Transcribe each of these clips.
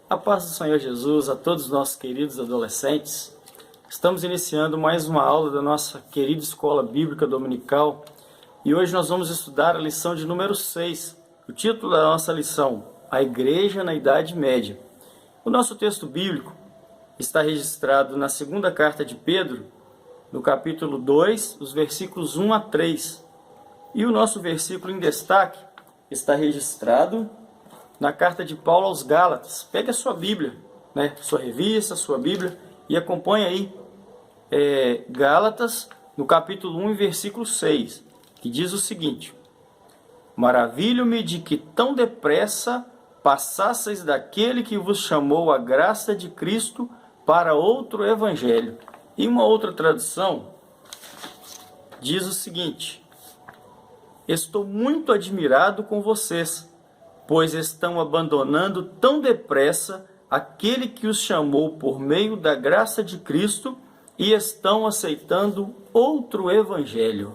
A paz do Senhor Jesus a todos os nossos queridos adolescentes. Estamos iniciando mais uma aula da nossa querida Escola Bíblica Dominical e hoje nós vamos estudar a lição de número 6. O título da nossa lição, A Igreja na Idade Média. O nosso texto bíblico está registrado na segunda carta de Pedro, no capítulo 2, os versículos 1 a 3. E o nosso versículo em destaque está registrado na carta de Paulo aos Gálatas. Pegue a sua Bíblia, sua revista, sua Bíblia, e acompanhe aí Gálatas, no capítulo 1, versículo 6, que diz o seguinte: Maravilho-me de que tão depressa passasseis daquele que vos chamou a graça de Cristo para outro evangelho. E uma outra tradução diz o seguinte: Estou muito admirado com vocês, pois estão abandonando tão depressa aquele que os chamou por meio da graça de Cristo e estão aceitando outro evangelho.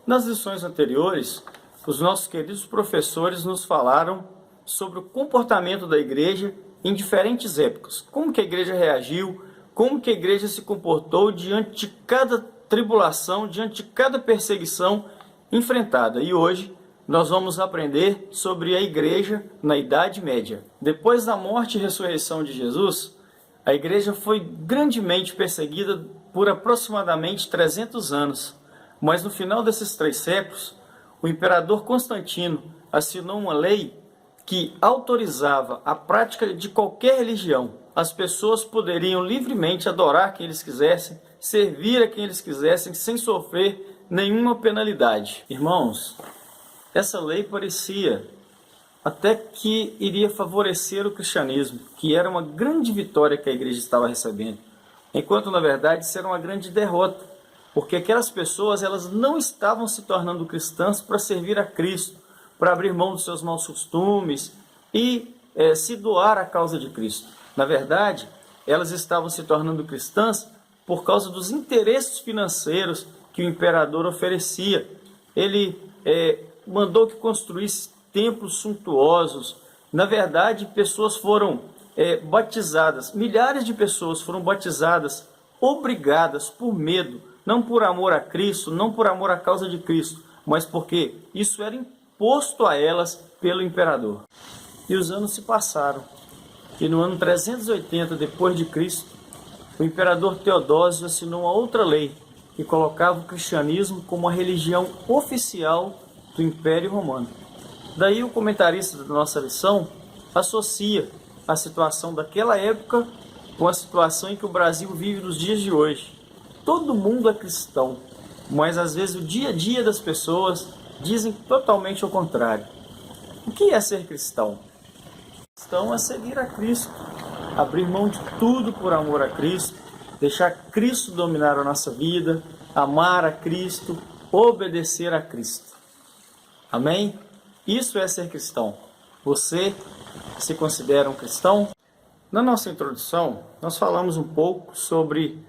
Nas lições anteriores, os nossos queridos professores nos falaram sobre o comportamento da igreja em diferentes épocas. Como que a igreja reagiu, como que a igreja se comportou diante de cada tribulação, diante de cada perseguição enfrentada. E hoje nós vamos aprender sobre a igreja na Idade Média. Depois da morte e ressurreição de Jesus, a igreja foi grandemente perseguida por aproximadamente 300 anos. Mas no final desses 3 séculos, o imperador Constantino assinou uma lei que autorizava a prática de qualquer religião. As pessoas poderiam livremente adorar quem eles quisessem, servir a quem eles quisessem, sem sofrer nenhuma penalidade. Irmãos, essa lei parecia até que iria favorecer o cristianismo, que era uma grande vitória que a igreja estava recebendo, enquanto na verdade isso era uma grande derrota, porque aquelas pessoas elas não estavam se tornando cristãs para servir a Cristo, para abrir mão dos seus maus costumes e se doar à causa de Cristo. Na verdade, elas estavam se tornando cristãs por causa dos interesses financeiros que o imperador oferecia. Ele mandou que construísse templos suntuosos. Na verdade, pessoas foram batizadas, milhares de pessoas foram batizadas, obrigadas por medo, não por amor a Cristo, não por amor à causa de Cristo, mas porque isso era imposto a elas pelo imperador. E os anos se passaram, e no ano 380 depois de Cristo, o imperador Teodósio assinou uma outra lei que colocava o cristianismo como a religião oficial do Império Romano. Daí o comentarista da nossa lição associa a situação daquela época com a situação em que o Brasil vive nos dias de hoje. Todo mundo é cristão, mas às vezes o dia a dia das pessoas dizem totalmente o contrário. O que é ser cristão? Cristão é seguir a Cristo, abrir mão de tudo por amor a Cristo, deixar Cristo dominar a nossa vida, amar a Cristo, obedecer a Cristo. Amém? Isso é ser cristão. Você se considera um cristão? Na nossa introdução, nós falamos um pouco sobre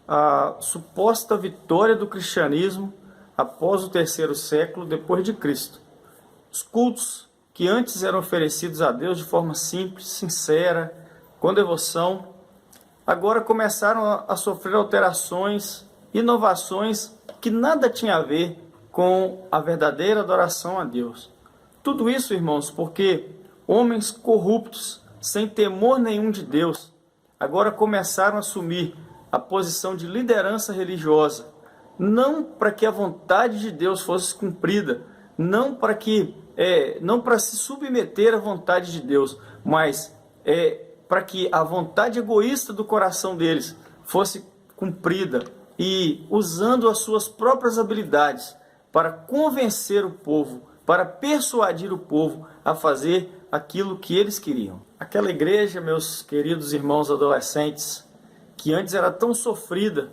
a suposta vitória do cristianismo após o 3º século depois de Cristo. Os cultos que antes eram oferecidos a Deus de forma simples, sincera, com devoção, agora começaram a sofrer alterações, inovações que nada tinha a ver com a verdadeira adoração a Deus. Tudo isso, irmãos, porque homens corruptos, sem temor nenhum de Deus, agora começaram a assumir a posição de liderança religiosa, não para que a vontade de Deus fosse cumprida, não para se submeter à vontade de Deus, mas para que a vontade egoísta do coração deles fosse cumprida e usando as suas próprias habilidades para convencer o povo, para persuadir o povo a fazer aquilo que eles queriam. Aquela igreja, meus queridos irmãos adolescentes, que antes era tão sofrida,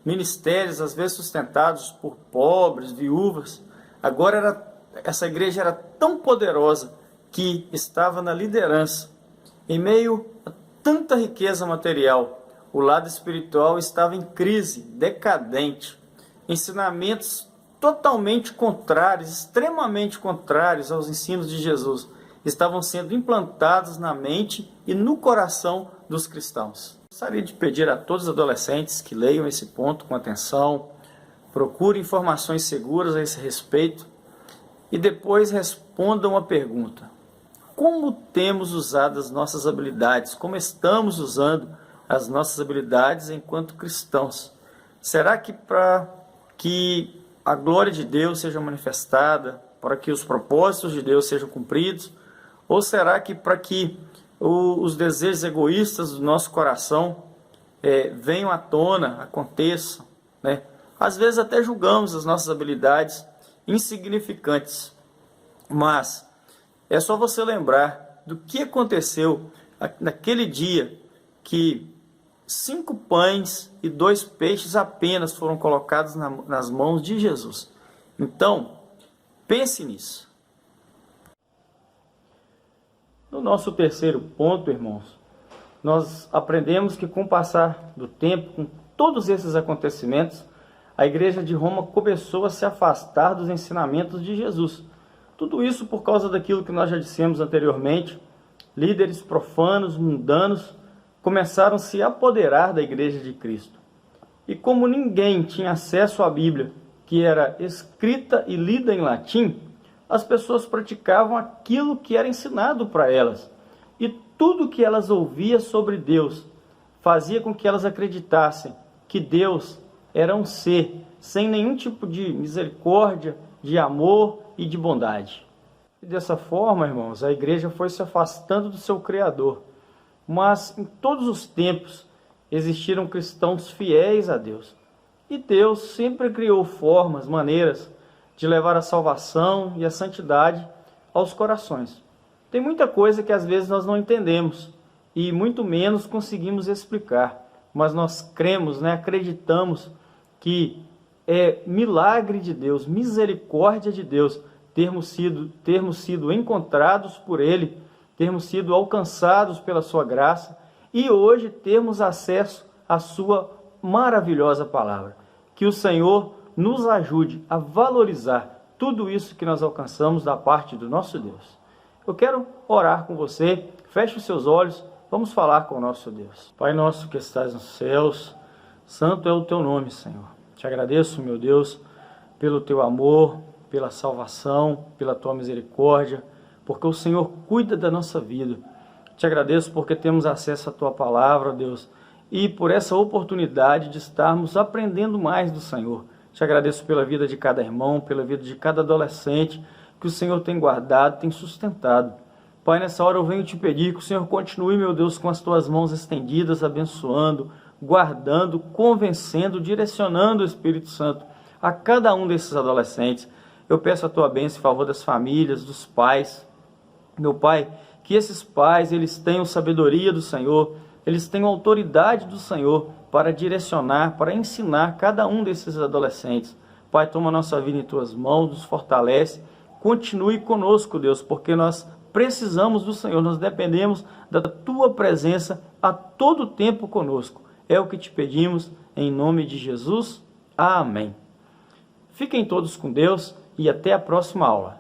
ministérios às vezes sustentados por pobres, viúvas, agora essa igreja era tão poderosa que estava na liderança. Em meio a tanta riqueza material, o lado espiritual estava em crise, decadente. Ensinamentos totalmente contrários, extremamente contrários aos ensinos de Jesus. estavam sendo implantados na mente e no coração dos cristãos. Gostaria de pedir a todos os adolescentes que leiam esse ponto com atenção, procurem informações seguras a esse respeito e depois respondam a pergunta: como temos usado as nossas habilidades? Como estamos usando as nossas habilidades enquanto cristãos? Será que para que a glória de Deus seja manifestada, para que os propósitos de Deus sejam cumpridos? Ou será que para que os desejos egoístas do nosso coração venham à tona, aconteçam, né? Às vezes até julgamos as nossas habilidades insignificantes, mas é só você lembrar do que aconteceu naquele dia que 5 pães e 2 peixes apenas foram colocados nas mãos de Jesus. Então, pense nisso. No nosso terceiro ponto, irmãos, nós aprendemos que com o passar do tempo, com todos esses acontecimentos, a igreja de Roma começou a se afastar dos ensinamentos de Jesus. Tudo isso por causa daquilo que nós já dissemos anteriormente. Líderes profanos, mundanos, começaram a se apoderar da igreja de Cristo. E como ninguém tinha acesso à Bíblia, que era escrita e lida em latim, as pessoas praticavam aquilo que era ensinado para elas. E tudo que elas ouviam sobre Deus fazia com que elas acreditassem que Deus era um ser sem nenhum tipo de misericórdia, de amor e de bondade. E dessa forma, irmãos, a igreja foi se afastando do seu Criador. Mas em todos os tempos existiram cristãos fiéis a Deus. E Deus sempre criou formas, maneiras de levar a salvação e a santidade aos corações. Tem muita coisa que às vezes nós não entendemos e muito menos conseguimos explicar, mas nós cremos, acreditamos que é milagre de Deus, misericórdia de Deus, termos sido encontrados por Ele, termos sido alcançados pela sua graça e hoje termos acesso à sua maravilhosa palavra. Que o Senhor nos ajude a valorizar tudo isso que nós alcançamos da parte do nosso Deus. Eu quero orar com você, feche os seus olhos, vamos falar com o nosso Deus. Pai nosso que estás nos céus, santo é o teu nome, Senhor. Te agradeço, meu Deus, pelo teu amor, pela salvação, pela tua misericórdia, porque o Senhor cuida da nossa vida. Te agradeço porque temos acesso à tua palavra, Deus, e por essa oportunidade de estarmos aprendendo mais do Senhor. Te agradeço pela vida de cada irmão, pela vida de cada adolescente que o Senhor tem guardado, tem sustentado. Pai, nessa hora eu venho te pedir que o Senhor continue, meu Deus, com as tuas mãos estendidas, abençoando, guardando, convencendo, direcionando o Espírito Santo a cada um desses adolescentes. Eu peço a tua bênção em favor das famílias, dos pais. Meu Pai, que esses pais, eles tenham sabedoria do Senhor, eles tenham autoridade do Senhor para direcionar, para ensinar cada um desses adolescentes. Pai, toma a nossa vida em tuas mãos, nos fortalece, continue conosco, Deus, porque nós precisamos do Senhor, nós dependemos da tua presença a todo tempo conosco. É o que te pedimos, em nome de Jesus. Amém. Fiquem todos com Deus e até a próxima aula.